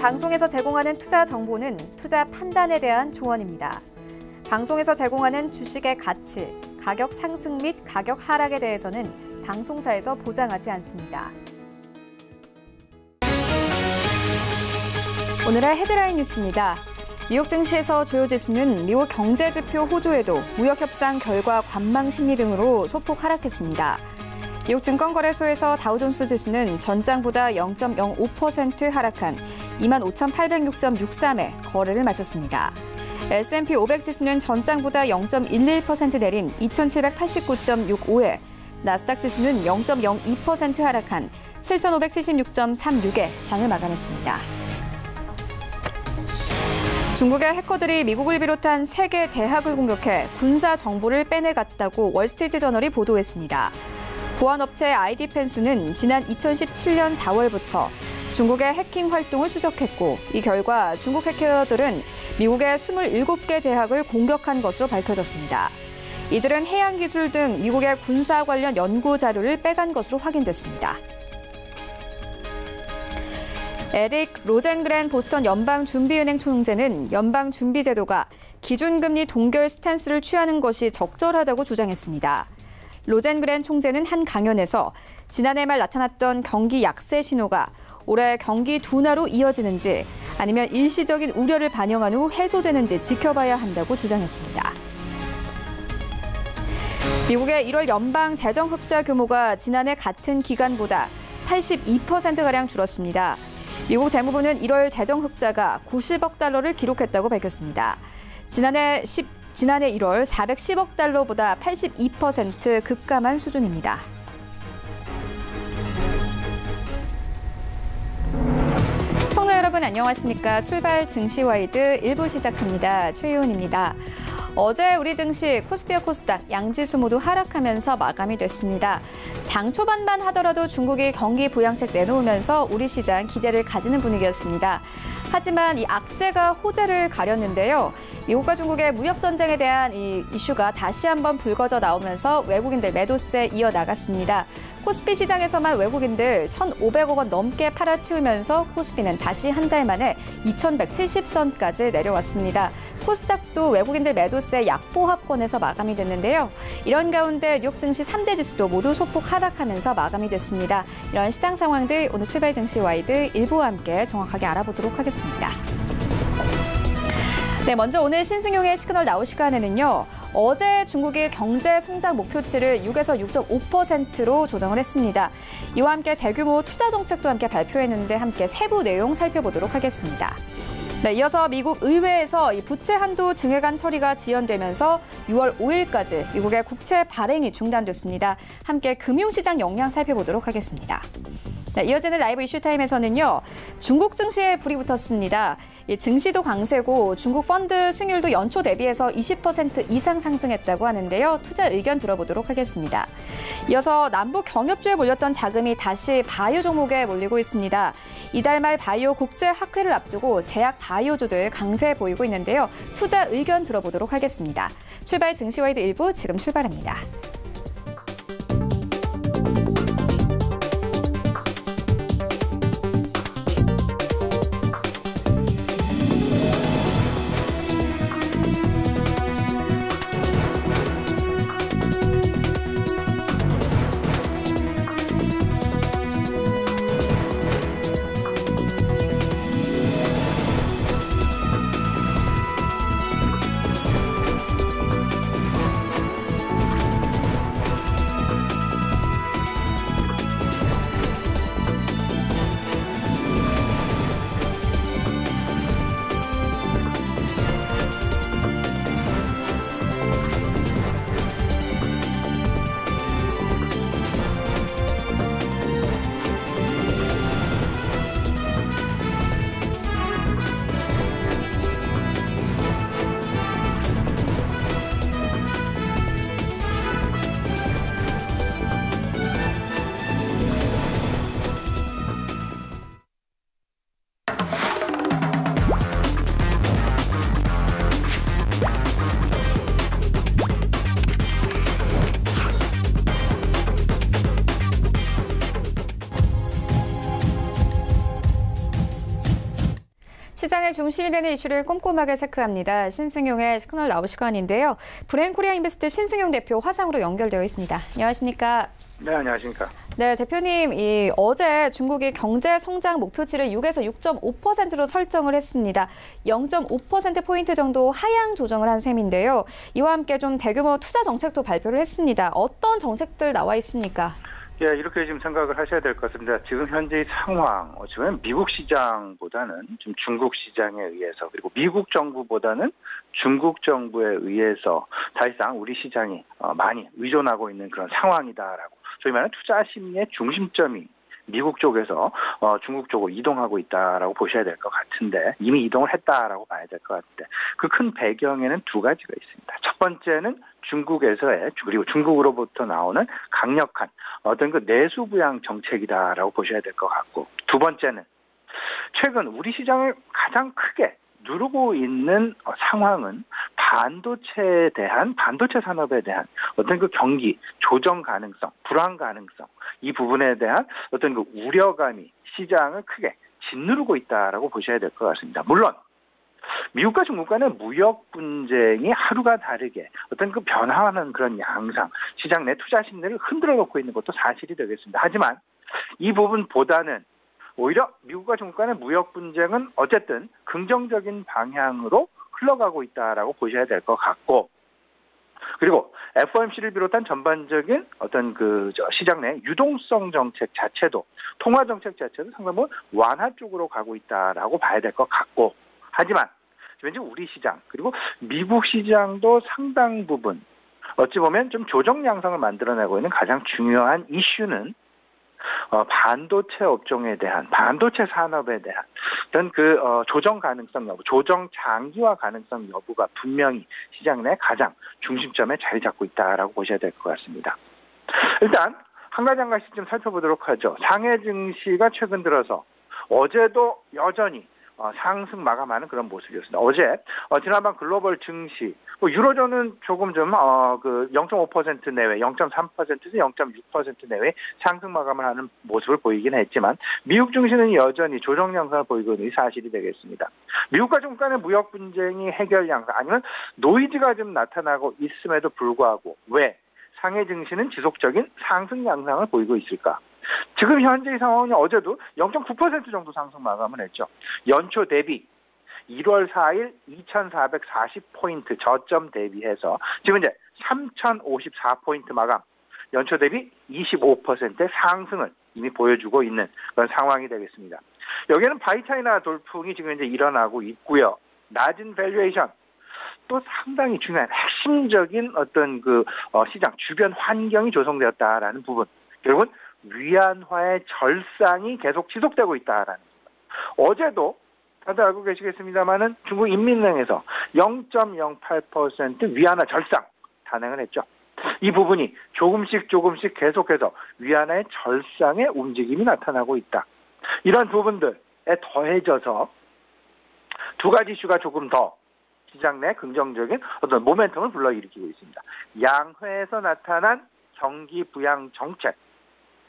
방송에서 제공하는 투자 정보는 투자 판단에 대한 조언입니다. 방송에서 제공하는 주식의 가치, 가격 상승 및 가격 하락에 대해서는 방송사에서 보장하지 않습니다. 오늘의 헤드라인 뉴스입니다. 뉴욕 증시에서 주요 지수는 미국 경제지표 호조에도 무역협상 결과 관망 심리 등으로 소폭 하락했습니다. 미국 증권거래소에서 다우존스 지수는 전장보다 0.05% 하락한 25,806.63에 거래를 마쳤습니다. S&P 500 지수는 전장보다 0.11% 내린 2,789.65에, 나스닥 지수는 0.02% 하락한 7,576.36에 장을 마감했습니다. 중국의 해커들이 미국을 비롯한 세계 대학을 공격해 군사 정보를 빼내갔다고 월스트리트저널이 보도했습니다. 보안업체 아이디펜스는 지난 2017년 4월부터 중국의 해킹 활동을 추적했고, 이 결과 중국 해커들은 미국의 27개 대학을 공격한 것으로 밝혀졌습니다. 이들은 해양기술 등 미국의 군사 관련 연구 자료를 빼간 것으로 확인됐습니다. 에릭 로젠그렌 보스턴 연방준비은행 총재는 연방준비제도가 기준금리 동결 스탠스를 취하는 것이 적절하다고 주장했습니다. 로젠그렌 총재는 한 강연에서 지난해 말 나타났던 경기 약세 신호가 올해 경기 둔화로 이어지는지 아니면 일시적인 우려를 반영한 후 해소되는지 지켜봐야 한다고 주장했습니다. 미국의 1월 연방 재정 흑자 규모가 지난해 같은 기간보다 82%가량 줄었습니다. 미국 재무부는 1월 재정 흑자가 90억 달러를 기록했다고 밝혔습니다. 지난해 1월 410억 달러보다 82% 급감한 수준입니다. 시청자 여러분 안녕하십니까? 출발 증시와이드 1부 시작합니다. 최유은입니다. 어제 우리 증시 코스피와 코스닥 양지수 모두 하락하면서 마감이 됐습니다. 장 초반만 하더라도 중국이 경기 부양책 내놓으면서 우리 시장 기대를 가지는 분위기였습니다. 하지만 이 악재가 호재를 가렸는데요. 미국과 중국의 무역 전쟁에 대한 이 이슈가 다시 한번 불거져 나오면서 외국인들 매도세 이어나갔습니다. 코스피 시장에서만 외국인들 1,500억 원 넘게 팔아치우면서 코스피는 다시 한 달 만에 2,170선까지 내려왔습니다. 코스닥도 외국인들 매도세 약보합권에서 마감이 됐는데요. 이런 가운데 뉴욕 증시 3대 지수도 모두 소폭 하락하면서 마감이 됐습니다. 이런 시장 상황들 오늘 출발 증시 와이드 1부와 함께 정확하게 알아보도록 하겠습니다. 네, 먼저 오늘 신승용의 시그널 나올 시간에는요. 어제 중국이 경제 성장 목표치를 6에서 6.5%로 조정을 했습니다. 이와 함께 대규모 투자 정책도 함께 발표했는데 함께 세부 내용 살펴보도록 하겠습니다. 네, 이어서 미국 의회에서 이 부채 한도 증액안 처리가 지연되면서 6월 5일까지 미국의 국채 발행이 중단됐습니다. 함께 금융시장 영향 살펴보도록 하겠습니다. 네, 이어지는 라이브 이슈타임에서는요. 중국 증시에 불이 붙었습니다. 증시도 강세고 중국 펀드 수익률도 연초 대비해서 20% 이상 상승했다고 하는데요. 투자 의견 들어보도록 하겠습니다. 이어서 남북 경협주에 몰렸던 자금이 다시 바이오 종목에 몰리고 있습니다. 이달 말 바이오 국제 학회를 앞두고 제약 바이오주들 강세 보이고 있는데요. 투자 의견 들어보도록 하겠습니다. 출발 증시와이드 1부 지금 출발합니다. 시장의 중심이 되는 이슈를 꼼꼼하게 체크합니다. 신승용의 시그널 나우 시간인데요. 브레인코리아 인베스트 신승용 대표 화상으로 연결되어 있습니다. 안녕하십니까? 네, 안녕하십니까? 네, 대표님, 어제 중국이 경제 성장 목표치를 6에서 6.5%로 설정을 했습니다. 0.5%포인트 정도 하향 조정을 한 셈인데요. 이와 함께 좀 대규모 투자 정책도 발표를 했습니다. 어떤 정책들 나와 있습니까? 예, 이렇게 지금 생각을 하셔야 될 것 같습니다. 지금 현재의 상황, 어쩌면 미국 시장보다는 좀 중국 시장에 의해서, 그리고 미국 정부보다는 중국 정부에 의해서 사실상 우리 시장이 많이 의존하고 있는 그런 상황이다라고, 소위 말하는 투자 심리의 중심점이 미국 쪽에서 중국 쪽으로 이동하고 있다라고 보셔야 될 것 같은데, 이미 이동을 했다라고 봐야 될 것 같은데, 그 큰 배경에는 두 가지가 있습니다. 첫 번째는 중국에서의, 그리고 중국으로부터 나오는 강력한 어떤 그 내수 부양 정책이다라고 보셔야 될 것 같고, 두 번째는 최근 우리 시장을 가장 크게 누르고 있는 상황은 반도체 산업에 대한 어떤 그 경기 조정 가능성, 불안 가능성, 이 부분에 대한 어떤 그 우려감이 시장을 크게 짓누르고 있다라고 보셔야 될 것 같습니다. 물론 미국과 중국 간의 무역 분쟁이 하루가 다르게 어떤 그 변화하는 그런 양상, 시장 내 투자 심리를 흔들어 놓고 있는 것도 사실이 되겠습니다. 하지만 이 부분보다는 오히려 미국과 중국 간의 무역 분쟁은 어쨌든 긍정적인 방향으로 흘러가고 있다라고 보셔야 될 것 같고, 그리고 FOMC를 비롯한 전반적인 어떤 시장 내 유동성 정책 자체도, 통화 정책 자체도 상당히 완화 쪽으로 가고 있다라고 봐야 될 것 같고, 하지만 왠지 우리 시장 그리고 미국 시장도 상당 부분 어찌 보면 좀 조정 양상을 만들어내고 있는 가장 중요한 이슈는 반도체 업종에 대한, 반도체 산업에 대한 어떤 조정 가능성 여부, 조정 장기화 가능성 여부가 분명히 시장 내 가장 중심점에 자리 잡고 있다라고 보셔야 될 것 같습니다. 일단 한 가지씩 좀 살펴보도록 하죠. 상해 증시가 최근 들어서 어제도 여전히 상승 마감하는 그런 모습이었습니다. 어제 지난밤 글로벌 증시, 유로존은 조금 좀 0.5% 내외, 0.3%에서 0.6% 내외 상승 마감을 하는 모습을 보이긴 했지만, 미국 증시는 여전히 조정 양상을 보이고 있는 사실이 되겠습니다. 미국과 중국 간의 무역 분쟁이 해결 양상, 아니면 노이즈가 좀 나타나고 있음에도 불구하고 왜 상해 증시는 지속적인 상승 양상을 보이고 있을까? 지금 현재의 상황은 어제도 0.9% 정도 상승 마감을 했죠. 연초 대비 1월 4일 2,440포인트 저점 대비해서 지금 이제 3,054포인트 마감, 연초 대비 25%의 상승을 이미 보여주고 있는 그런 상황이 되겠습니다. 여기에는 바이차이나 돌풍이 지금 이제 일어나고 있고요. 낮은 밸류에이션, 또 상당히 중요한 핵심적인 어떤 시장 주변 환경이 조성되었다라는 부분, 결국은 위안화의 절상이 계속 지속되고 있다라는 것. 어제도 다들 알고 계시겠습니다만은 중국 인민은행에서 0.08% 위안화 절상 단행을 했죠. 이 부분이 조금씩 계속해서 위안화의 절상의 움직임이 나타나고 있다. 이런 부분들에 더해져서 두 가지 이슈가 조금 더 시장 내 긍정적인 어떤 모멘텀을 불러일으키고 있습니다. 양회에서 나타난 경기 부양 정책,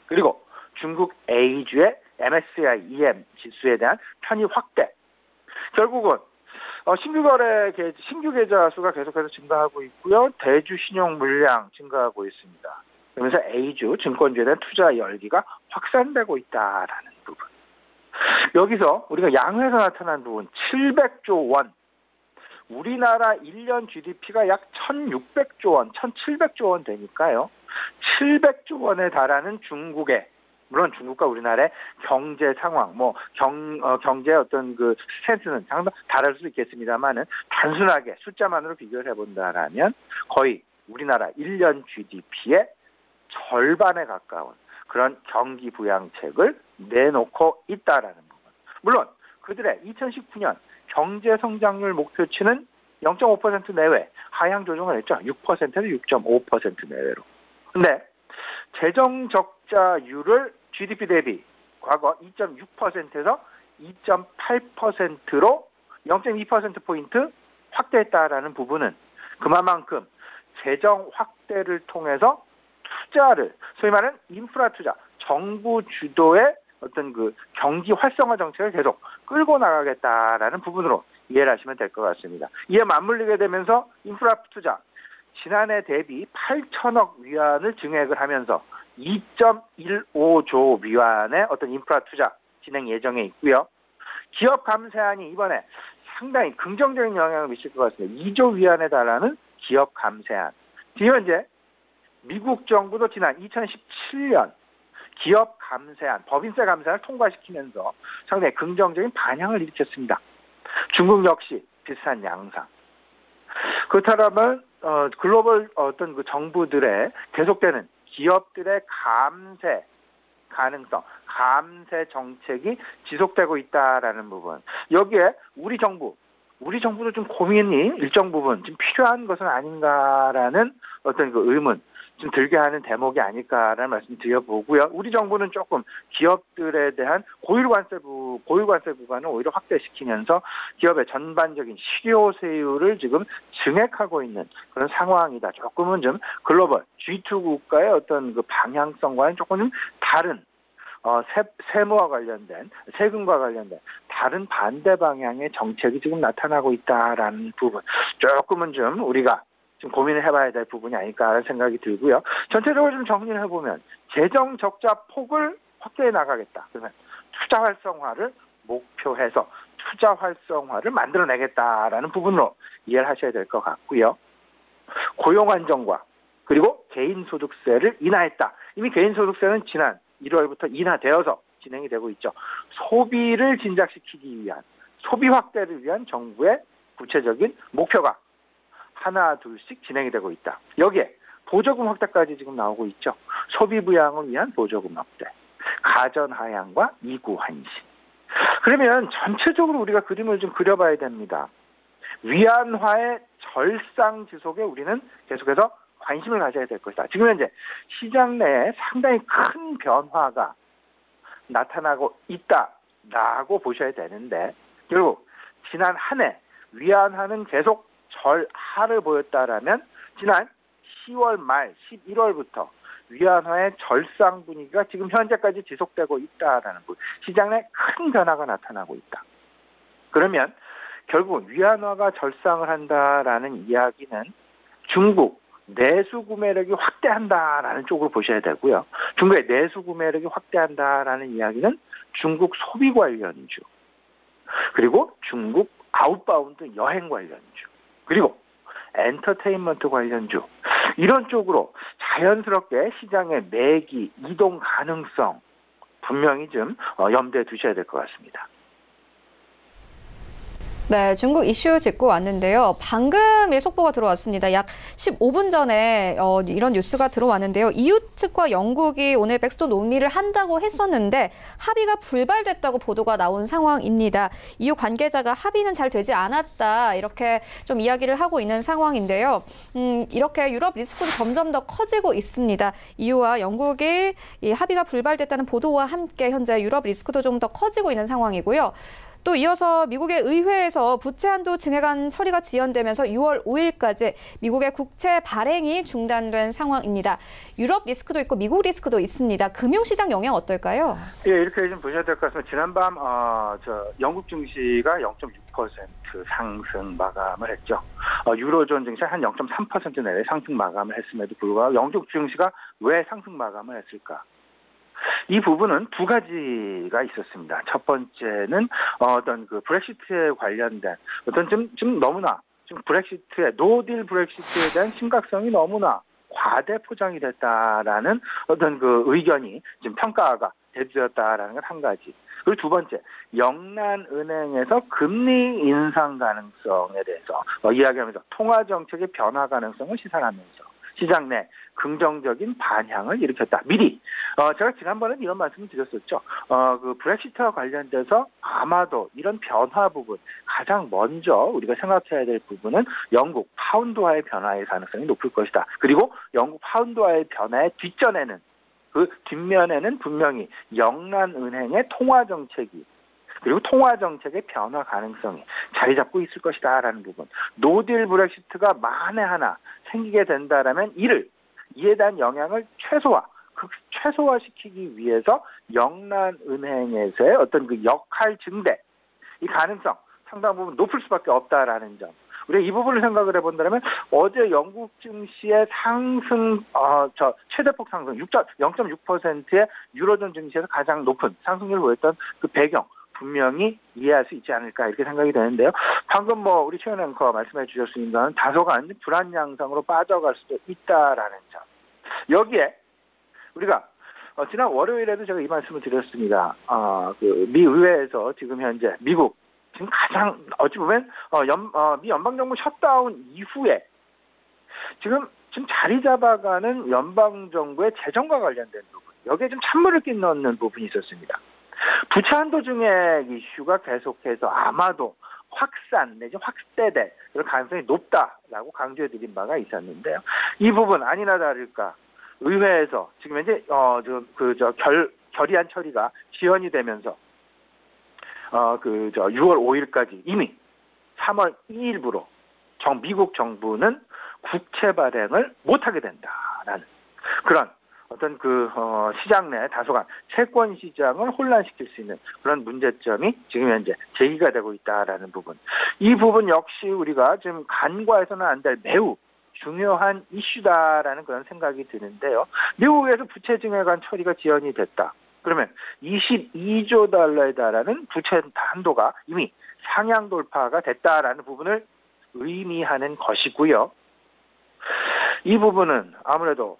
그리고 중국 A주의 MSCI EM 지수에 대한 편입 확대. 결국은 신규 계좌 수가 계속해서 증가하고 있고요. 대주 신용 물량 증가하고 있습니다. 그러면서 A주 증권주에 대한 투자 열기가 확산되고 있다라는 부분. 여기서 우리가 양회에서 나타난 부분 700조 원. 우리나라 1년 GDP가 약 1,600조 원, 1,700조 원 되니까요. 700조 원에 달하는 중국의, 물론 중국과 우리나라의 경제 상황, 경제 어떤 스탠스는 상당히 다를 수 있겠습니다만은, 단순하게 숫자만으로 비교를 해본다라면 거의 우리나라 1년 GDP의 절반에 가까운 그런 경기 부양책을 내놓고 있다라는 부분. 물론 그들의 2019년 경제 성장률 목표치는 0.5% 내외 하향 조정을 했죠. 6%에서 6.5% 내외로. 근데 재정 적자율을 GDP 대비 과거 2.6%에서 2.8%로 0.2%포인트 확대했다라는 부분은 그만큼 재정 확대를 통해서 투자를, 소위 말하는 인프라 투자, 정부 주도의 어떤 그 경기 활성화 정책을 계속 끌고 나가겠다라는 부분으로 이해를 하시면 될 것 같습니다. 이에 맞물리게 되면서 인프라 투자 지난해 대비 8천억 위안을 증액을 하면서 2.15조 위안의 어떤 인프라 투자 진행 예정에 있고요. 기업 감세안이 이번에 상당히 긍정적인 영향을 미칠 것 같습니다. 2조 위안에 달하는 기업 감세안. 지금 현재 미국 정부도 지난 2017년 기업 감세안, 법인세 감세안을 통과시키면서 상당히 긍정적인 반향을 일으켰습니다. 중국 역시 비슷한 양상. 그렇다면 글로벌 어떤 그 정부들의 계속되는 기업들의 감세 가능성, 감세 정책이 지속되고 있다라는 부분. 여기에 우리 정부도 좀 고민이 일정 부분 좀 필요한 것은 아닌가라는 어떤 그 의문 좀 들게 하는 대목이 아닐까라는 말씀 드려보고요. 우리 정부는 조금 기업들에 대한 고율관세 구간을 오히려 확대시키면서 기업의 전반적인 실효세율을 지금 증액하고 있는 그런 상황이다. 조금은 좀 글로벌 G2 국가의 어떤 그 방향성과는 조금 좀 다른 세무와 관련된 세금과 관련된 다른 반대 방향의 정책이 지금 나타나고 있다라는 부분 조금은 좀 우리가 좀 고민을 해봐야 될 부분이 아닐까라는 생각이 들고요. 전체적으로 좀 정리를 해보면 재정 적자 폭을 확대해 나가겠다. 그러면 투자 활성화를 목표해서 투자 활성화를 만들어내겠다라는 부분으로 이해를 하셔야 될 것 같고요. 고용 안정과 그리고 개인소득세를 인하했다. 이미 개인소득세는 지난 1월부터 인하되어서 진행이 되고 있죠. 소비를 진작시키기 위한 소비 확대를 위한 정부의 구체적인 목표가 하나 둘씩 진행이 되고 있다. 여기에 보조금 확대까지 지금 나오고 있죠. 소비 부양을 위한 보조금 확대, 가전 하향과 이구 환신. 그러면 전체적으로 우리가 그림을 좀 그려봐야 됩니다. 위안화의 절상 지속에 우리는 계속해서 관심을 가져야 될 것이다. 지금 현재 시장 내에 상당히 큰 변화가 나타나고 있다라고 보셔야 되는데 결국 지난 한 해 위안화는 계속 절하를 보였다라면 지난 10월 말 11월부터 위안화의 절상 분위기가 지금 현재까지 지속되고 있다라는 것. 시장 내 큰 변화가 나타나고 있다. 그러면 결국은 위안화가 절상을 한다라는 이야기는 중국 내수 구매력이 확대한다라는 쪽으로 보셔야 되고요. 중국의 내수 구매력이 확대한다라는 이야기는 중국 소비 관련주, 그리고 중국 아웃바운드 여행 관련주, 그리고 엔터테인먼트 관련주 이런 쪽으로 자연스럽게 시장의 매기, 이동 가능성 분명히 좀 염두에 두셔야 될 것 같습니다. 네, 중국 이슈 짚고 왔는데요. 방금 속보가 들어왔습니다. 약 15분 전에 이런 뉴스가 들어왔는데요. EU 측과 영국이 오늘 백스톤 논의를 한다고 했었는데 합의가 불발됐다고 보도가 나온 상황입니다. EU 관계자가 합의는 잘 되지 않았다 이렇게 좀 이야기를 하고 있는 상황인데요. 이렇게 유럽 리스크도 점점 더 커지고 있습니다. EU와 영국이 이 합의가 불발됐다는 보도와 함께 현재 유럽 리스크도 좀 더 커지고 있는 상황이고요. 또 이어서 미국의 의회에서 부채 한도 증액안 처리가 지연되면서 6월 5일까지 미국의 국채 발행이 중단된 상황입니다. 유럽 리스크도 있고 미국 리스크도 있습니다. 금융시장 영향 어떨까요? 예, 이렇게 좀 보셔야 될 것 같습니다. 지난밤 영국 증시가 0.6% 상승 마감을 했죠. 유로존 증시 한 0.3% 내외 상승 마감을 했음에도 불구하고 영국 증시가 왜 상승 마감을 했을까? 이 부분은 두 가지가 있었습니다. 첫 번째는 어떤 그 브렉시트에 관련된 어떤 좀 너무나 좀 노딜 브렉시트에 대한 심각성이 너무나 과대 포장이 됐다라는 어떤 그 의견이 지금 평가가 대두되었다라는 것 한 가지. 그리고 두 번째, 영란은행에서 금리 인상 가능성에 대해서 이야기하면서 통화 정책의 변화 가능성을 시사하면서 시장 내 긍정적인 반향을 일으켰다. 미리 제가 지난번에 이런 말씀을 드렸었죠. 그 브렉시트와 관련돼서 아마도 이런 변화 부분 가장 먼저 우리가 생각해야 될 부분은 영국 파운드화의 변화의 가능성이 높을 것이다. 그리고 영국 파운드화의 변화의 뒷전에는 그 뒷면에는 분명히 영란은행의 통화 정책이 그리고 통화 정책의 변화 가능성이 자리 잡고 있을 것이다라는 부분. 노딜 브렉시트가 만에 하나 생기게 된다라면 이에 대한 영향을 최소화, 최소화시키기 위해서 영란은행에서의 어떤 그 역할 증대, 이 가능성 상당 부분 높을 수밖에 없다라는 점. 우리가 이 부분을 생각을 해본다면 어제 영국 증시의 상승, 최대폭 상승 0.6%의 유로존 증시에서 가장 높은 상승률을 보였던 그 배경 분명히 이해할 수 있지 않을까 이렇게 생각이 되는데요. 방금 우리 최현 앵커 말씀해 주셨으니까 다소간 불안 양상으로 빠져갈 수도 있다라는 점. 여기에 우리가 지난 월요일에도 제가 이 말씀을 드렸습니다. 미 의회에서 지금 현재 미국 지금 가장 어찌 보면 미 연방정부 셧다운 이후에 지금 자리 잡아가는 연방정부의 재정과 관련된 부분, 여기에 좀 찬물을 끼얹는 부분이 있었습니다. 부채 한도 증액 이슈가 계속해서 아마도 확산 내지 확대될 그런 가능성이 높다라고 강조해드린 바가 있었는데요. 이 부분 아니나 다를까 의회에서 지금 현재 결의안 처리가 지연이 되면서 6월 5일까지 이미 3월 2일부로 미국 정부는 국채 발행을 못하게 된다라는 그런 어떤 시장 내 다소간 채권 시장을 혼란시킬 수 있는 그런 문제점이 지금 현재 제기가 되고 있다라는 부분. 이 부분 역시 우리가 지금 간과해서는 안 될 매우 중요한 이슈다라는 그런 생각이 드는데요. 미국에서 부채 증액안 처리가 지연이 됐다. 그러면 22조 달러에 달하는 부채 한도가 이미 상향 돌파가 됐다라는 부분을 의미하는 것이고요. 이 부분은 아무래도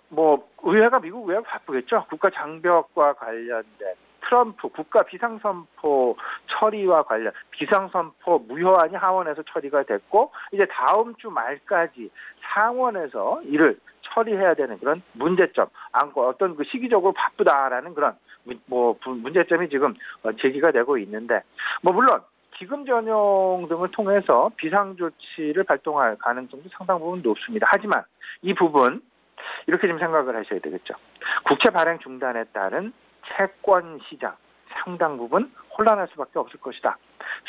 의회가 미국 의회가 바쁘겠죠. 국가 장벽과 관련된 트럼프 국가 비상선포 처리와 관련 비상선포 무효안이 하원에서 처리가 됐고 이제 다음 주 말까지 상원에서 이를 처리해야 되는 그런 문제점 안고 어떤 시기적으로 바쁘다라는 그런 문제점이 지금 제기가 되고 있는데 물론 기금 전용 등을 통해서 비상조치를 발동할 가능성도 상당 부분 높습니다. 하지만 이 부분 이렇게 좀 생각을 하셔야 되겠죠. 국채 발행 중단에 따른 채권 시장 상당 부분 혼란할 수밖에 없을 것이다.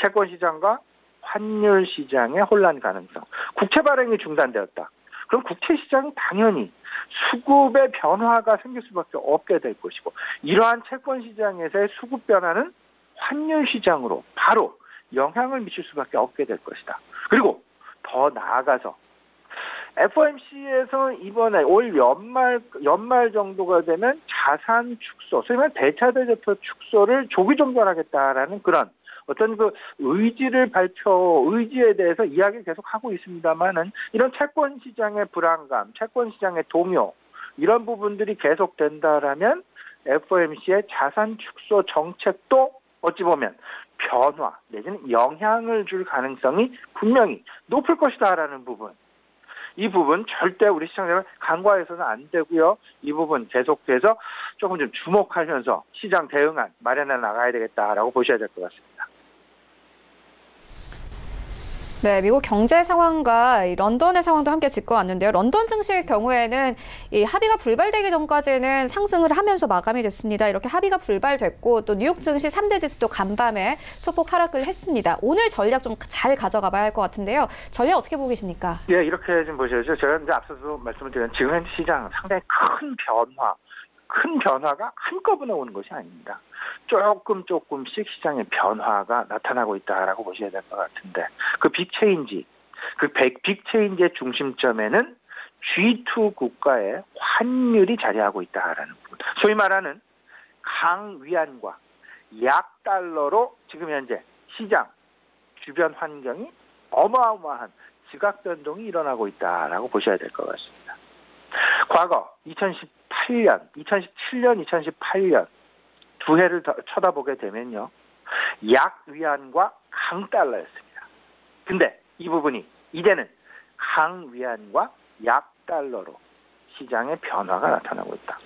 채권 시장과 환율 시장의 혼란 가능성. 국채 발행이 중단되었다. 그럼 국채 시장이 당연히 수급의 변화가 생길 수밖에 없게 될 것이고 이러한 채권 시장에서의 수급 변화는 환율 시장으로 바로 영향을 미칠 수밖에 없게 될 것이다. 그리고 더 나아가서 FOMC에서 이번에 올 연말 정도가 되면 자산 축소, 소위 말해 대차대조표 축소를 조기 종결하겠다라는 그런 어떤 의지에 대해서 이야기를 계속 하고 있습니다만은 이런 채권 시장의 불안감, 채권 시장의 동요 이런 부분들이 계속된다라면 FOMC의 자산 축소 정책도 어찌 보면 변화 내지는 영향을 줄 가능성이 분명히 높을 것이다라는 부분. 이 부분 절대 우리 시장 여러분 간과해서는 안 되고요. 이 부분 계속해서 조금 좀 주목하면서 시장 대응안 마련해 나가야 되겠다라고 보셔야 될 것 같습니다. 네, 미국 경제 상황과 런던의 상황도 함께 짚어왔는데요. 런던 증시의 경우에는 이 합의가 불발되기 전까지는 상승을 하면서 마감이 됐습니다. 이렇게 합의가 불발됐고 또 뉴욕 증시 3대 지수도 간밤에 소폭 하락을 했습니다. 오늘 전략 좀 잘 가져가 봐야 할 것 같은데요. 전략 어떻게 보고 계십니까? 예, 이렇게 좀 보셔야죠. 제가 이제 앞서서 말씀을 드린 지금 현재 시장 상당히 큰 변화가 한꺼번에 오는 것이 아닙니다. 조금씩 시장의 변화가 나타나고 있다라고 보셔야 될 것 같은데 그 빅체인지의 중심점에는 G2 국가의 환율이 자리하고 있다라는 부분. 소위 말하는 강위안과 약달러로 지금 현재 시장 주변 환경이 어마어마한 지각 변동이 일어나고 있다라고 보셔야 될 것 같습니다. 과거 2017년, 2018년 두 해를 쳐다보게 되면요. 약위안과 강달러였습니다. 근데 이 부분이 이제는 강위안과 약달러로 시장의 변화가 나타나고 있다.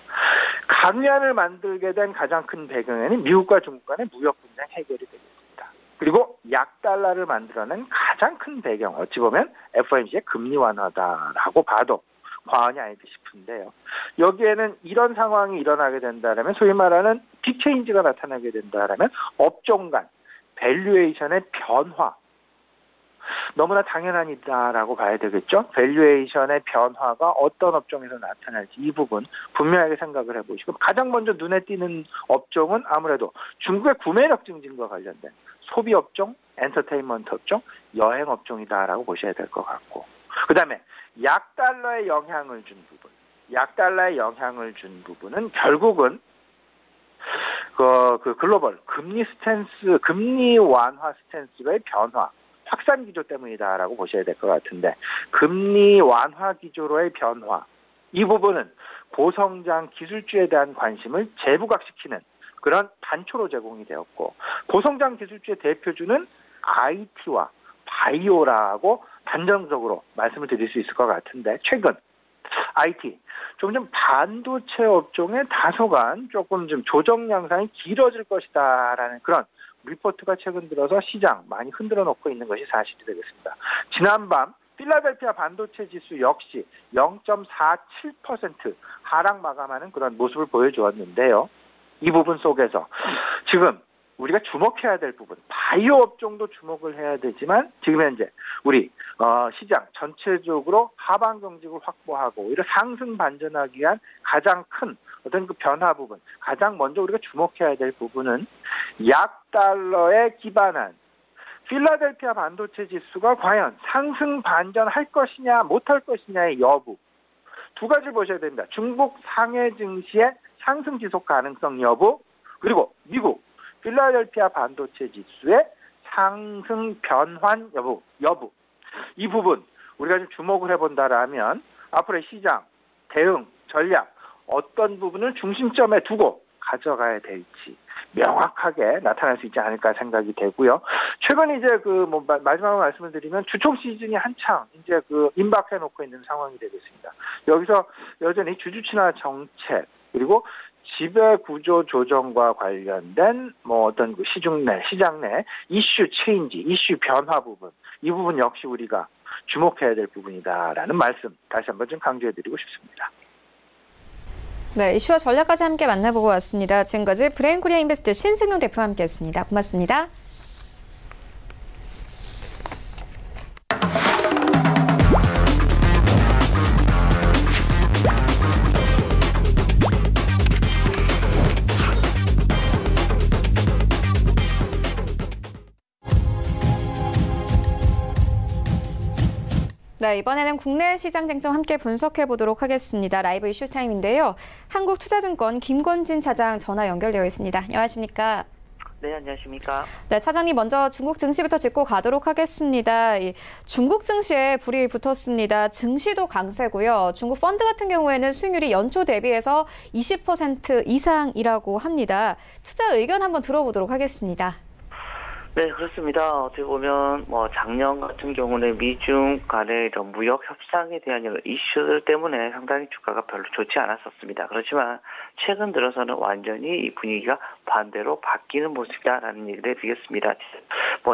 강위안을 만들게 된 가장 큰 배경에는 미국과 중국 간의 무역 분쟁 해결이 되겠습니다. 그리고 약달러를 만들어낸 가장 큰 배경, 어찌 보면 FOMC의 금리 완화다라고 봐도 과언이 아니다 싶은데요. 여기에는 이런 상황이 일어나게 된다면 소위 말하는 빅체인지가 나타나게 된다면 업종 간 밸류에이션의 변화, 너무나 당연한 일이다라고 봐야 되겠죠. 밸류에이션의 변화가 어떤 업종에서 나타날지 이 부분 분명하게 생각을 해보시고 가장 먼저 눈에 띄는 업종은 아무래도 중국의 구매력 증진과 관련된 소비 업종, 엔터테인먼트 업종, 여행 업종이다라고 보셔야 될 것 같고 그다음에 약달러에 영향을 준 부분, 약달러에 영향을 준 부분은 결국은 그 글로벌 금리 스탠스, 금리 완화 스탠스의 변화, 확산 기조 때문이다라고 보셔야 될 것 같은데 금리 완화 기조로의 변화 이 부분은 고성장 기술주에 대한 관심을 재부각시키는 그런 단초로 제공이 되었고 고성장 기술주의 대표주는 IT와 바이오라고 단정적으로 말씀을 드릴 수 있을 것 같은데 최근 IT 좀 반도체 업종의 다소간 조금 좀 조정 양상이 길어질 것이다라는 그런 리포트가 최근 들어서 시장 많이 흔들어 놓고 있는 것이 사실이 되겠습니다. 지난밤 필라델피아 반도체 지수 역시 0.47% 하락 마감하는 그런 모습을 보여주었는데요. 이 부분 속에서 지금 우리가 주목해야 될 부분, 바이오 업종도 주목을 해야 되지만 지금 현재 우리 시장 전체적으로 하방 경직을 확보하고 오히려 상승 반전하기 위한 가장 큰 어떤 그 변화 부분, 가장 먼저 우리가 주목해야 될 부분은 약달러에 기반한 필라델피아 반도체 지수가 과연 상승 반전할 것이냐 못할 것이냐의 여부 두 가지를 보셔야 됩니다. 중국 상해 증시의 상승 지속 가능성 여부 그리고 미국 필라델피아 반도체 지수의 상승 변환 여부 이 부분 우리가 좀 주목을 해본다라면 앞으로의 시장 대응 전략 어떤 부분을 중심점에 두고 가져가야 될지 명확하게 나타날 수 있지 않을까 생각이 되고요. 최근 이제 마지막으로 말씀을 드리면 주총 시즌이 한창 이제 임박해 놓고 있는 상황이 되겠습니다. 여기서 여전히 주주 친화 정책 그리고 지배 구조 조정과 관련된 어떤 시장 내 이슈 체인지, 이슈 변화 부분 이 부분 역시 우리가 주목해야 될 부분이다라는 말씀 다시 한번 좀 강조해드리고 싶습니다. 네, 이슈와 전략까지 함께 만나보고 왔습니다. 지금까지 브레인코리아 인베스트 신승용 대표와 함께했습니다. 고맙습니다. 네, 이번에는 국내 시장 쟁점 함께 분석해 보도록 하겠습니다. 라이브 이슈 타임인데요. 한국투자증권 김건진 차장 전화 연결되어 있습니다. 안녕하십니까? 네, 안녕하십니까? 네, 차장님 먼저 중국 증시부터 짚고 가도록 하겠습니다. 중국 증시에 불이 붙었습니다. 증시도 강세고요. 중국 펀드 같은 경우에는 수익률이 연초 대비해서 20% 이상이라고 합니다. 투자 의견 한번 들어보도록 하겠습니다. 네, 그렇습니다. 어떻게 보면 작년 같은 경우는 미중 간의 이런 무역 협상에 대한 이런 이슈들 때문에 상당히 주가가 별로 좋지 않았었습니다. 그렇지만 최근 들어서는 완전히 이 분위기가 반대로 바뀌는 모습이다라는 얘기를 드리겠습니다.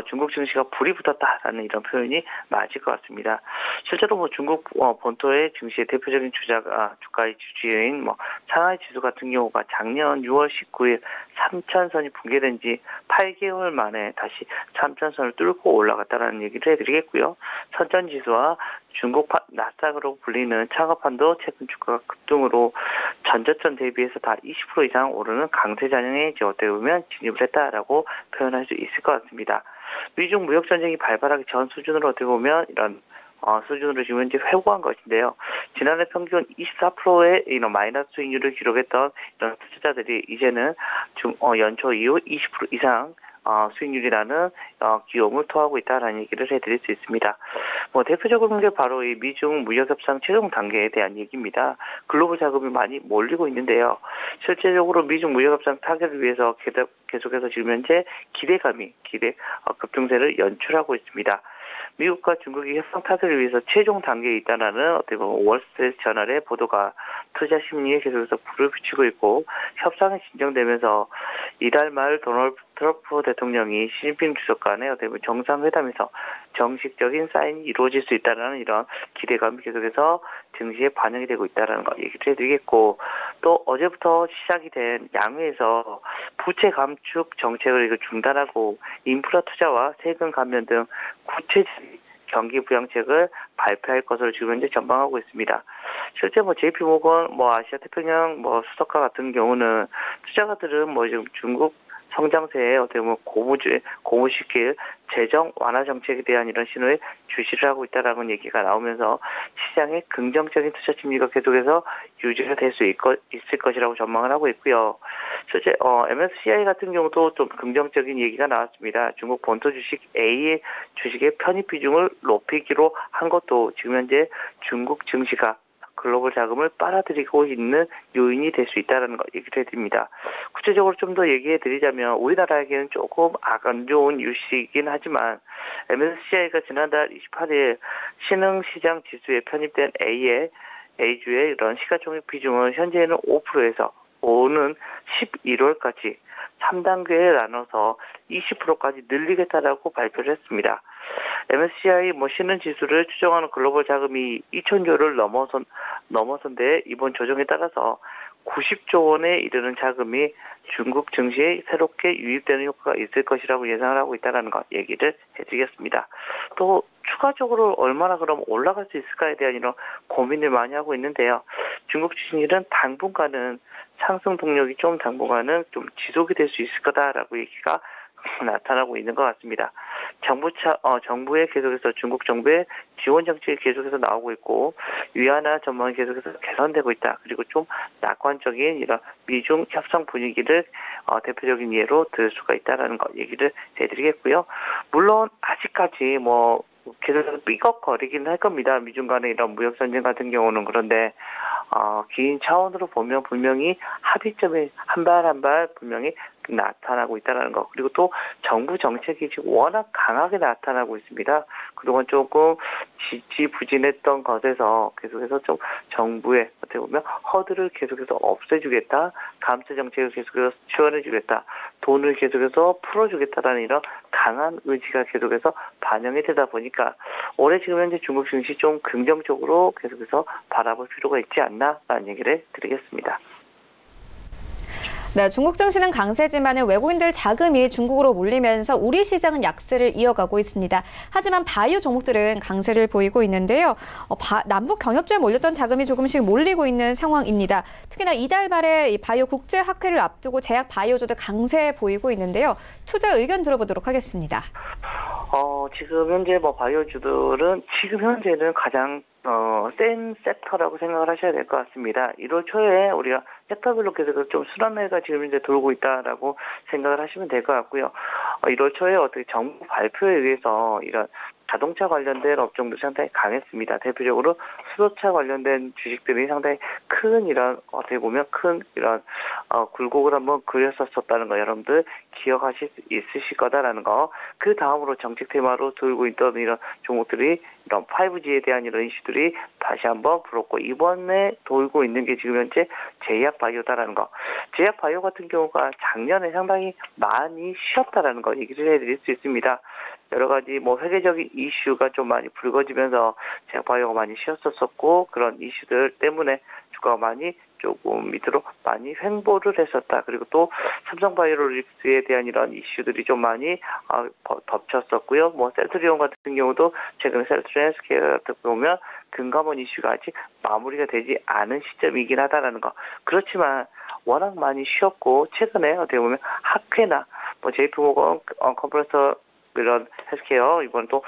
중국 증시가 불이 붙었다라는 이런 표현이 맞을 것 같습니다. 실제로 중국 본토의 증시의 대표적인 주가의 주주인 상하이 지수 같은 경우가 작년 6월 19일 3,000선이 붕괴된 지 8개월 만에 다시 3,000선을 뚫고 올라갔다는 얘기를 해드리겠고요. 선전지수와 중국 나스닥으로 불리는 창업판도 최근 주가가 급등으로 전저점 대비해서 다 20% 이상 오르는 강세 잔영에 어떻게 보면 진입을 했다라고 표현할 수 있을 것 같습니다. 미중 무역 전쟁이 발발하기 전 수준으로 어떻게 보면 이런 수준으로 지금 현재 회복한 것인데요. 지난해 평균 24%의 이런 마이너스 수익률을 기록했던 이런 투자자들이 이제는 연초 이후 20% 이상 수익률이라는 기여움을 토하고 있다라는 얘기를 해드릴 수 있습니다. 대표적으로 게 바로 이 미중 무역협상 최종 단계에 대한 얘기입니다. 글로벌 자금이 많이 몰리고 있는데요. 실제적으로 미중 무역협상 타결을 위해서 계속해서 지금 현재 기대 급등세를 연출하고 있습니다. 미국과 중국이 협상 타결을 위해서 최종 단계에 있다는 어떻게 보면 월스트리트 저널의 보도가 투자 심리에 계속해서 불을 붙이고 있고 협상이 진정되면서 이달 말 도널드 트럼프 대통령이 시진핑 주석 간의 어떻게 보면 정상회담에서 정식적인 사인이 이루어질 수 있다는 이런 기대감이 계속해서 증시에 반영이 되고 있다는 거 얘기를 해드리겠고 또 어제부터 시작이 된 양회에서 부채 감축 정책을 중단하고 인프라 투자와 세금 감면 등 구체적인 경기 부양책을 발표할 것으로 지금 현재 전망하고 있습니다. 실제 JP모건, 아시아 태평양 수석가 같은 경우는 투자가들은 지금 중국 성장세에 어떻게 보면 고무시킬 재정 완화 정책에 대한 이런 신호에 주시를 하고 있다라는 얘기가 나오면서 시장의 긍정적인 투자 심리가 계속해서 유지가 될 수 있을 것이라고 전망을 하고 있고요. 실제 MSCI 같은 경우도 좀 긍정적인 얘기가 나왔습니다. 중국 본토 주식 A의 주식의 편입 비중을 높이기로 한 것도 지금 현재 중국 증시가 글로벌 자금을 빨아들이고 있는 요인이 될 수 있다는 거 얘기를 해드립니다. 구체적으로 좀 더 얘기해 드리자면 우리나라에게는 조금 안 좋은 뉴스이긴 하지만 MSCI가 지난달 28일 신흥시장 지수에 편입된 A주의 이런 시가총액 비중은 현재는 5%에서 오는 11월까지 3단계에 나눠서 20%까지 늘리겠다라고 발표를 했습니다. MSCI 신흥 지수를 추정하는 글로벌 자금이 2,000조를 넘어선 데 이번 조정에 따라서 90조 원에 이르는 자금이 중국 증시에 새롭게 유입되는 효과가 있을 것이라고 예상을 하고 있다는 것 얘기를 해드리겠습니다. 또 추가적으로 얼마나 그럼 올라갈 수 있을까에 대한 이런 고민을 많이 하고 있는데요. 중국 주식은 당분간은 상승 동력이 당분간은 좀 지속이 될 수 있을 거다라고 얘기가 나타나고 있는 것 같습니다. 정부의 계속해서 중국 정부의 지원 정책이 계속해서 나오고 있고 위안화 전망이 계속해서 개선되고 있다. 그리고 좀 낙관적인 이런 미중 협상 분위기를 대표적인 예로 들 수가 있다라는 거 얘기를 해드리겠고요. 물론 아직까지 계속해서 삐걱거리긴 할 겁니다. 미중 간의 이런 무역 전쟁 같은 경우는. 그런데 긴 차원으로 보면 분명히 합의점에 한 발 한 발 분명히 나타나고 있다는 것. 그리고 또 정부 정책이 지금 워낙 강하게 나타나고 있습니다. 그동안 조금 지지부진했던 것에서 계속해서 좀 정부의 어떻게 보면 허들을 계속해서 없애주겠다. 감세 정책을 계속해서 지원해주겠다. 돈을 계속해서 풀어주겠다라는 이런 강한 의지가 계속해서 반영이 되다 보니까 올해 지금 현재 중국 증시 좀 긍정적으로 계속해서 바라볼 필요가 있지 않나라는 얘기를 드리겠습니다. 네, 중국 증시는 강세지만 외국인들 자금이 중국으로 몰리면서 우리 시장은 약세를 이어가고 있습니다. 하지만 바이오 종목들은 강세를 보이고 있는데요. 남북 경협주에 몰렸던 자금이 조금씩 몰리고 있는 상황입니다. 특히나 이달 말에 바이오 국제학회를 앞두고 제약 바이오주도 강세 보이고 있는데요. 투자 의견 들어보도록 하겠습니다. 지금 현재 바이오주들은 지금 현재는 가장 센 섹터라고 생각을 하셔야 될 것 같습니다. 1월 초에 우리가 섹터별로 계속 좀 순환매가 지금 이제 돌고 있다라고 생각을 하시면 될 것 같고요. 1월 초에 어떻게 정부 발표에 의해서 이런 자동차 관련된 업종도 상당히 강했습니다. 대표적으로 수소차 관련된 주식들이 상당히 큰 이런 어떻게 보면 큰 이런 굴곡을 한번 그렸었다는 거 여러분들 기억하실 수 있으실 거다라는 거. 그 다음으로 정책 테마로 돌고 있던 이런 종목들이 이런 5G에 대한 이런 이슈들이 다시 한번 불었고 이번에 돌고 있는 게 지금 현재 제약 바이오다라는 거. 제약 바이오 같은 경우가 작년에 상당히 많이 쉬었다라는 거 얘기를 해드릴 수 있습니다. 여러 가지 회계적인 이슈가 좀 많이 불거지면서 제약 바이오가 많이 쉬었었고 그런 이슈들 때문에 주가가 많이 조금 밑으로 많이 횡보를 했었다. 그리고 또 삼성바이오로직스에 대한 이런 이슈들이 좀 많이 덮쳤었고요. 셀트리온 같은 경우도 최근에 셀트리온 헬스케어 같은 보면 금감원 이슈가 아직 마무리가 되지 않은 시점이긴 하다라는 거. 그렇지만 워낙 많이 쉬었고 최근에 어떻게 보면 학회나 JP모건 컨퍼런스 이런 헬스케어 이번 또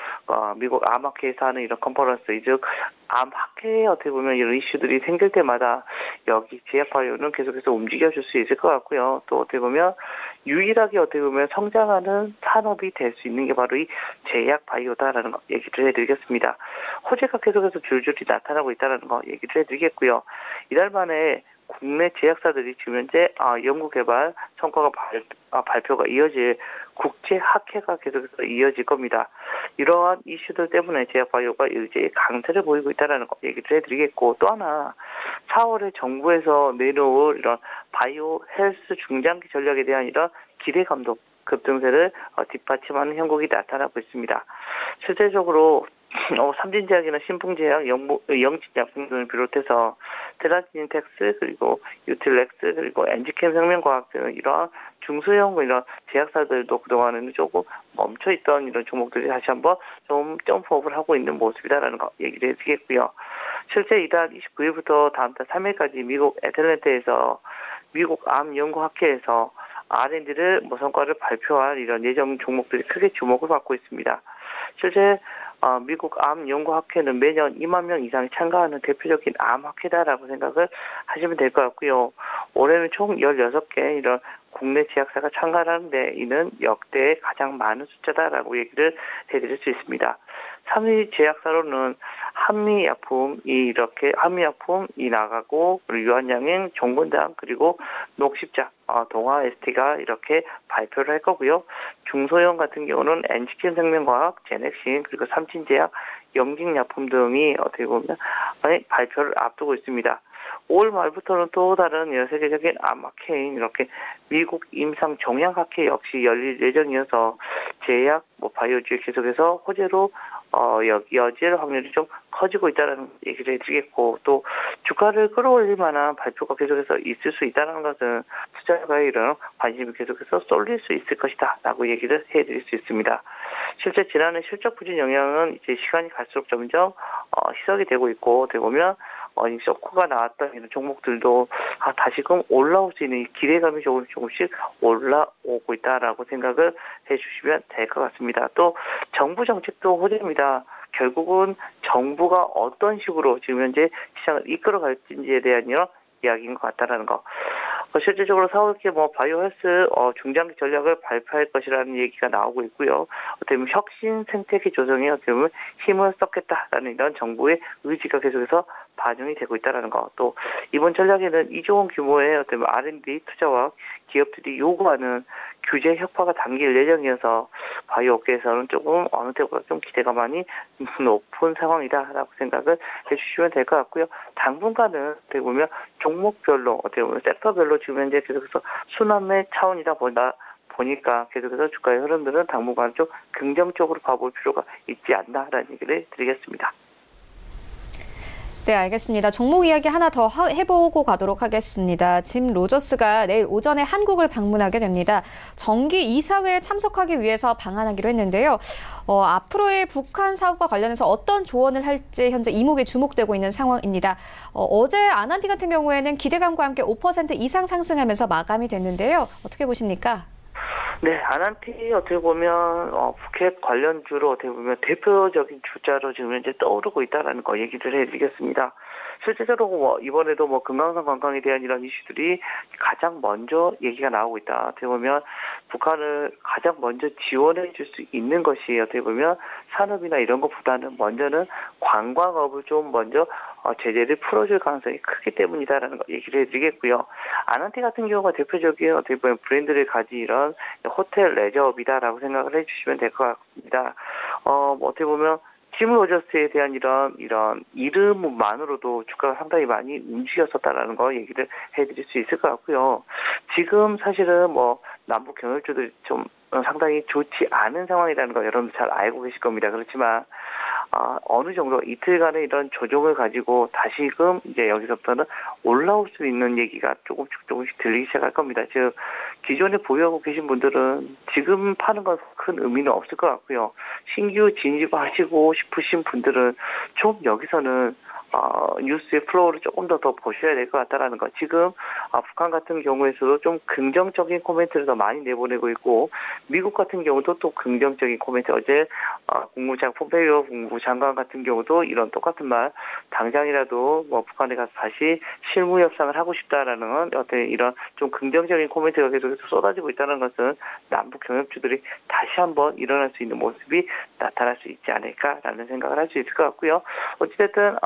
미국 암학회에서 하는 이런 컨퍼런스 즉 암학회에 어떻게 보면 이런 이슈들이 생길 때마다 여기 제약바이오는 계속해서 움직여줄 수 있을 것 같고요. 또 어떻게 보면 유일하게 어떻게 보면 성장하는 산업이 될 수 있는 게 바로 이 제약바이오다라는 거 얘기를 해드리겠습니다. 호재가 계속해서 줄줄이 나타나고 있다는 거 얘기를 해드리겠고요. 이달 만에 국내 제약사들이 지금 현재 연구개발 성과가 발표가 이어질 국제학회가 계속해서 이어질 겁니다. 이러한 이슈들 때문에 제약바이오가 일제히 강세를 보이고 있다는 거 얘기를 해드리겠고 또 하나 4월에 정부에서 내놓을 이런 바이오 헬스 중장기 전략에 대한 이런 기대감도 급등세를 뒷받침하는 형국이 나타나고 있습니다. 실제적으로 삼진제약이나 신풍제약, 영진약품 등을 비롯해서 테라진텍스 그리고 유틸렉스 그리고 엔지캠 생명과학 등 이러한 중소형 이런 제약사들도 그동안에는 조금 멈춰있던 이런 종목들이 다시 한번 좀 점프업을 하고 있는 모습이다라는 거 얘기를 해드리겠고요. 실제 이달 29일부터 다음 달 3일까지 미국 애틀랜타에서 미국 암연구학회에서 R&D를 성과를 발표할 이런 예정 종목들이 크게 주목을 받고 있습니다. 실제 미국 암연구학회는 매년 2만 명 이상이 참가하는 대표적인 암학회다라고 생각을 하시면 될 것 같고요. 올해는 총 16개 이런 국내 제약사가 참가를 하는데 이는 역대 가장 많은 숫자다라고 얘기를 해드릴 수 있습니다. 3위 제약사로는 한미약품이 나가고 그리고 유한양행, 종근당 그리고 녹십자, 동아 ST가 이렇게 발표를 할 거고요. 중소형 같은 경우는 엔지캠 생명과학, 제넥신 그리고 삼진제약, 영진약품 등이 어떻게 보면 발표를 앞두고 있습니다. 5월 말부터는 또 다른 세계적인 암학회인 이렇게 미국 임상종양학회 역시 열릴 예정이어서 제약, 바이오주에 계속해서 호재로 여질 확률이 좀 커지고 있다는 얘기를 해드리겠고 또 주가를 끌어올릴 만한 발표가 계속해서 있을 수 있다는 것은 투자가의 이런 관심이 계속해서 쏠릴 수 있을 것이다라고 얘기를 해드릴 수 있습니다. 실제 지난해 실적 부진 영향은 이제 시간이 갈수록 점점 희석이 되고 있고 어떻게 보면 쇼크가 나왔던 이런 종목들도 다시금 올라올 수 있는 기대감이 조금씩 올라오고 있다라고 생각을 해주시면 될 것 같습니다. 또 정부 정책도 호재입니다. 결국은 정부가 어떤 식으로 지금 현재 시장을 이끌어갈지에 대한 이런 이야기인 것 같다라는 거. 실질적으로 4월께 바이오 헬스 중장기 전략을 발표할 것이라는 얘기가 나오고 있고요. 어떻게 보면 혁신 생태계 조성에 어떻게 보면 힘을 썼겠다라는 이런 정부의 의지가 계속해서 반영이 되고 있다라는 거. 또 이번 전략에는 2조 원 규모의 어떤 R&D 투자와 기업들이 요구하는 규제 혁파가 담길 예정이어서 바이오 업계에서는 조금 어느 때보다 좀 기대가 많이 높은 상황이다라고 생각을 해주시면 될 것 같고요. 당분간은 어떻게 보면 종목별로 어떻게 보면 섹터별로 지금 현재 계속해서 순환매 차원이다 보니까 계속해서 주가의 흐름들은 당분간 좀 긍정적으로 봐볼 필요가 있지 않나라는 얘기를 드리겠습니다. 네, 알겠습니다. 종목 이야기 하나 더 해보고 가도록 하겠습니다. 짐 로저스가 내일 오전에 한국을 방문하게 됩니다. 정기 이사회에 참석하기 위해서 방한하기로 했는데요. 앞으로의 북한 사업과 관련해서 어떤 조언을 할지 현재 이목에 주목되고 있는 상황입니다. 어제 아난티 같은 경우에는 기대감과 함께 5% 이상 상승하면서 마감이 됐는데요. 어떻게 보십니까? 네, 아난티 어떻게 보면 북핵 관련주로 어떻게 보면 대표적인 주자로 지금 현재 떠오르고 있다라는 거 얘기를 해드리겠습니다. 실제적으로 이번에도 금강산 관광에 대한 이런 이슈들이 가장 먼저 얘기가 나오고 있다. 어떻게 보면 북한을 가장 먼저 지원해 줄 수 있는 것이 어떻게 보면 산업이나 이런 것보다는 먼저는 관광업을 좀 먼저 제재를 풀어줄 가능성이 크기 때문이다라는 거 얘기를 해드리겠고요. 아난티 같은 경우가 대표적인 어떻게 보면 브랜드를 가진 이런 호텔 레저업이다라고 생각을 해주시면 될 것 같습니다. 어떻게 보면 짐 로저스에 대한 이런 이름만으로도 주가가 상당히 많이 움직였었다라는 거 얘기를 해드릴 수 있을 것 같고요. 지금 사실은 남북 경협주들이 좀 상당히 좋지 않은 상황이라는 거 여러분들 잘 알고 계실 겁니다. 그렇지만 어느 정도 이틀간의 이런 조정을 가지고 다시금 이제 여기서부터는 올라올 수 있는 얘기가 조금씩 들리기 시작할 겁니다. 즉 기존에 보유하고 계신 분들은 지금 파는 건 큰 의미는 없을 것 같고요. 신규 진입하시고 싶으신 분들은 좀 여기서는 뉴스의 플로우를 조금 더 보셔야 될 것 같다라는 거. 지금 북한 같은 경우에서도 좀 긍정적인 코멘트를 더 많이 내보내고 있고 미국 같은 경우도 또 긍정적인 코멘트. 어제 폼페이오 국무장관 같은 경우도 이런 똑같은 말 당장이라도 북한에 가서 다시 실무 협상을 하고 싶다라는 어떤 이런 좀 긍정적인 코멘트가 계속해서 쏟아지고 있다는 것은 남북 경협주들이 다시 한번 일어날 수 있는 모습이 나타날 수 있지 않을까라는 생각을 할 수 있을 것 같고요. 어찌됐든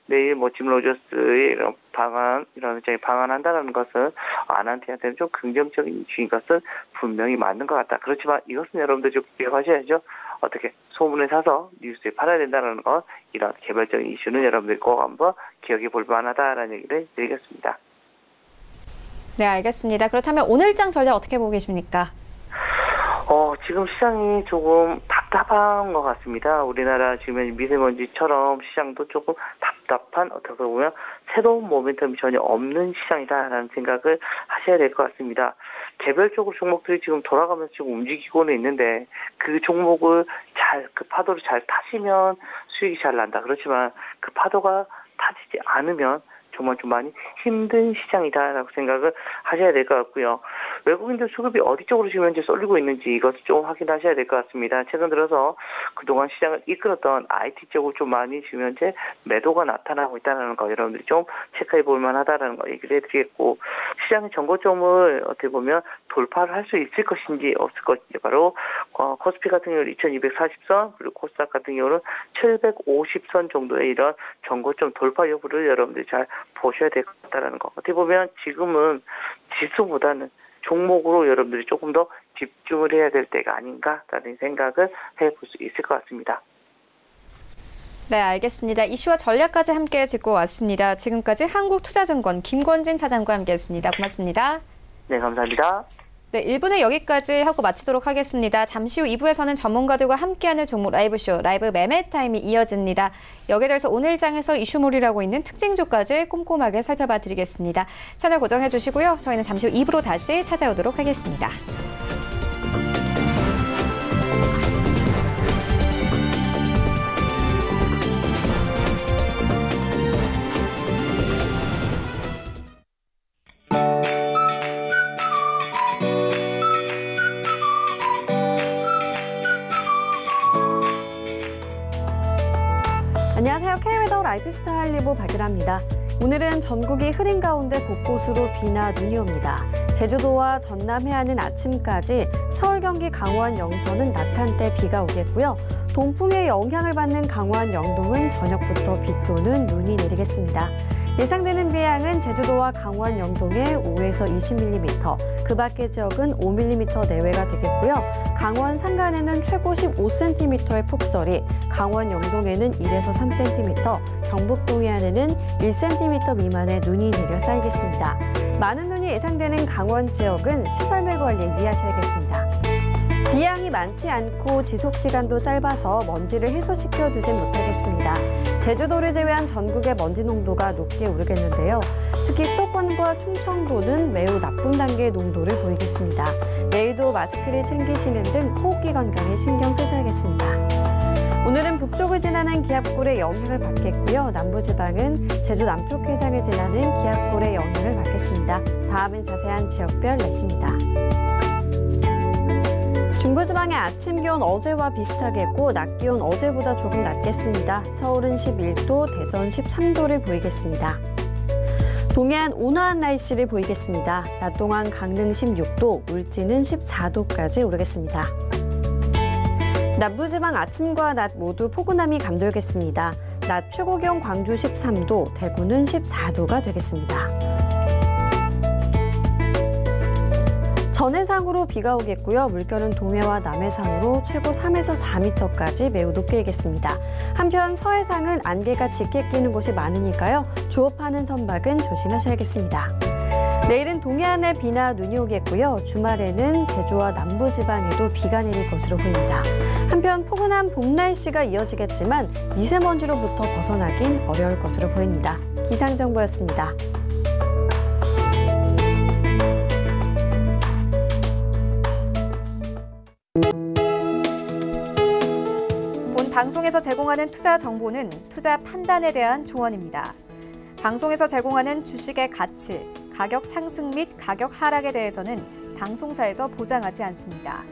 내일 짐 로저스의 이런 방한한다는 것은 아난티한테는 좀 긍정적인 이슈인 것은 분명히 맞는 것 같다. 그렇지만 이것은 여러분들 좀 기억하셔야죠. 어떻게 소문을 사서 뉴스에 팔아야 된다는 것, 이런 개별적인 이슈는 여러분들 꼭 한번 기억해 볼 만하다라는 얘기를 드리겠습니다. 네, 알겠습니다. 그렇다면 오늘장 전략 어떻게 보고 계십니까? 지금 시장이 조금 답답한 것 같습니다. 우리나라 지금 미세먼지처럼 시장도 조금 답답한, 어떻게 보면 새로운 모멘텀이 전혀 없는 시장이다라는 생각을 하셔야 될 것 같습니다. 개별적으로 종목들이 지금 돌아가면서 지금 움직이고는 있는데 그 종목을 그 파도를 잘 타시면 수익이 잘 난다. 그렇지만 그 파도가 타지지 않으면 정말 좀 많이 힘든 시장이다라고 생각을 하셔야 될 것 같고요. 외국인들 수급이 어디 쪽으로 지금 현재 쏠리고 있는지 이것을 좀 확인하셔야 될 것 같습니다. 최근 들어서 그동안 시장을 이끌었던 IT 쪽으로 좀 많이 지금 현재 매도가 나타나고 있다는 거 여러분들이 좀 체크해 볼 만하다라는 거 얘기를 해드리겠고, 시장의 정고점을 어떻게 보면 돌파를 할 수 있을 것인지 없을 것인지, 바로 코스피 같은 경우는 2240선, 그리고 코스닥 같은 경우는 750선 정도의 이런 정고점 돌파 여부를 여러분들이 잘 보셔야 될 것 같다는 거. 어떻게 보면 지금은 지수보다는 종목으로 여러분들이 조금 더 집중을 해야 될 때가 아닌가라는 생각을 해볼 수 있을 것 같습니다. 네, 알겠습니다. 이슈와 전략까지 함께 짚고 왔습니다. 지금까지 한국투자증권 김권진 차장과 함께했습니다. 고맙습니다. 네, 감사합니다. 네, 1부는 여기까지 하고 마치도록 하겠습니다. 잠시 후 2부에서는 전문가들과 함께하는 종목 라이브쇼, 라이브 매매 타임이 이어집니다. 여기에 대해서 오늘 장에서 이슈몰이라고 있는 특징주까지 꼼꼼하게 살펴봐 드리겠습니다. 채널 고정해 주시고요. 저희는 잠시 후 2부로 다시 찾아오도록 하겠습니다. 안녕하세요. K웨더 라이프스타 할리보 박유라입니다. 오늘은 전국이 흐린 가운데 곳곳으로 비나 눈이 옵니다. 제주도와 전남 해안은 아침까지, 서울, 경기, 강원, 영서는 낮 한때 비가 오겠고요. 동풍의 영향을 받는 강원, 영동은 저녁부터 비 또는 눈이 내리겠습니다. 예상되는 비양은 제주도와 강원, 영동에 5에서 20mm, 그 밖의 지역은 5mm 내외가 되겠고요. 강원 산간에는 최고 15cm의 폭설이, 강원 영동에는 1에서 3cm, 경북 동해안에는 1cm 미만의 눈이 내려 쌓이겠습니다. 많은 눈이 예상되는 강원 지역은 시설물 관리에 유의하셔야겠습니다. 비양이 많지 않고 지속 시간도 짧아서 먼지를 해소시켜두진 못하겠습니다. 제주도를 제외한 전국의 먼지 농도가 높게 오르겠는데요. 특히 수도권과 충청도는 매우 나쁜 단계의 농도를 보이겠습니다. 내일도 마스크를 챙기시는 등 호흡기 건강에 신경 쓰셔야겠습니다. 오늘은 북쪽을 지나는 기압골의 영향을 받겠고요. 남부지방은 제주 남쪽 해상을 지나는 기압골의 영향을 받겠습니다. 다음은 자세한 지역별 날씨입니다. 중부지방의 아침 기온 어제와 비슷하겠고 낮 기온 어제보다 조금 낮겠습니다. 서울은 11도, 대전 13도를 보이겠습니다. 동해안 온화한 날씨를 보이겠습니다. 낮 동안 강릉 16도, 울진은 14도까지 오르겠습니다. 남부지방 아침과 낮 모두 포근함이 감돌겠습니다. 낮 최고 기온 광주 13도, 대구는 14도가 되겠습니다. 전해상으로 비가 오겠고요. 물결은 동해와 남해상으로 최고 3에서 4m까지 매우 높게 일겠습니다. 한편 서해상은 안개가 짙게 끼는 곳이 많으니까요. 조업하는 선박은 조심하셔야겠습니다. 내일은 동해안에 비나 눈이 오겠고요. 주말에는 제주와 남부지방에도 비가 내릴 것으로 보입니다. 한편 포근한 봄 날씨가 이어지겠지만 미세먼지로부터 벗어나긴 어려울 것으로 보입니다. 기상정보였습니다. 방송에서 제공하는 투자 정보는 투자 판단에 대한 조언입니다. 방송에서 제공하는 주식의 가치, 가격 상승 및 가격 하락에 대해서는 방송사에서 보장하지 않습니다.